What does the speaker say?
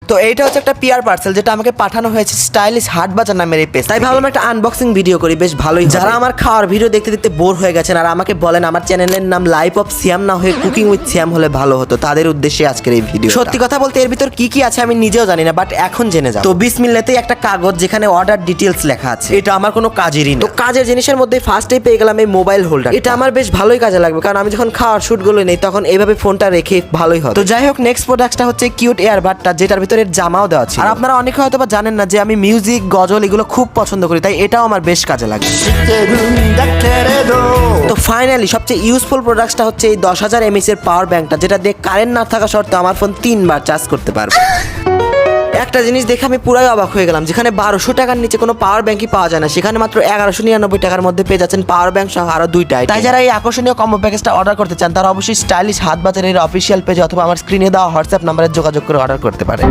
তো এইটা হচ্ছে একটা পিআর পার্সেল যেটা আমাকে পাঠানো হয়েছে স্টাইলিশ হাট বাজার নামের এই পেজ। তাই ভাবলাম একটা আনবক্সিং ভিডিও করি, বেশ ভালোই। যারা আমার খাওয়ার ভিডিও দেখতে দেখতে বোর হয়ে গেছেন আর আমাকে বলেন আমার চ্যানেলের নাম লাইফ অফ সিয়াম না হয়ে কুকিং উইথ সিয়াম হলে ভালো হতো, তাদের উদ্দেশ্যে আজকের এই ভিডিও। সত্যি কথা বলতে এর ভিতর কি কি আছে আমি নিজেও জানি না, বাট এখন জেনে যাও। তো বিসমিল্লাতেই একটা কাগজ যেখানে অর্ডার ডিটেলস লেখা আছে। এটা আমার কোনো কাজেরই না। তো কাজের জিনিসের মধ্যে ফার্স্টেই পেয়ে গেলাম এই মোবাইল হোল্ডার। এটা আমার বেশ ভালোই কাজে লাগবে, কারণ আমি যখন খাওয়ার শুটগুলো নেই তখন এইভাবে ফোনটা রেখে ভালোই হয়। তো যাই হোক, নেক্সট প্রোডাক্টটা হচ্ছে কিউট এয়ারবাডটা, যেটার ভিতরে জামাও দেওয়া আছে। আর আপনারা অনেকে হয়তো বা জানেন না যে আমি মিউজিক, গজল এগুলো খুব পছন্দ করি, তাই এটাও আমার বেশ কাজে লাগে। তো ফাইনালি সবচেয়ে ইউজফুল প্রোডাক্টটা হচ্ছে এই 10,000 mAh এর পাওয়ার ব্যাংকটা, যেটা দিয়ে কারেন্ট না থাকা সত্ত্বেও আমার ফোন 3 বার চার্জ করতে পারবে। একটা জিনিস দেখে আমি পুরাই অবাক হয়ে গেলাম, যেখানে 1200 টাকার নিচে কোনো পাওয়ার ব্যাংকই পাওয়া যায় না, সেখানে মাত্র 1199 টাকার মধ্যে পেয়ে যাচ্ছেন পাওয়ার ব্যাংক সহ আরো 2টা। তাই যারা এই আকর্ষণীয় কম্বো প্যাকেজটা অর্ডার করতে চান তারা অবশ্যই স্টাইলিশ হাট বাজারের অফিসিয়াল পেজে অথবা আমার স্ক্রিনে দেওয়া হোয়াটসঅ্যাপ নাম্বারে যোগাযোগ করে অর্ডার করতে পারে।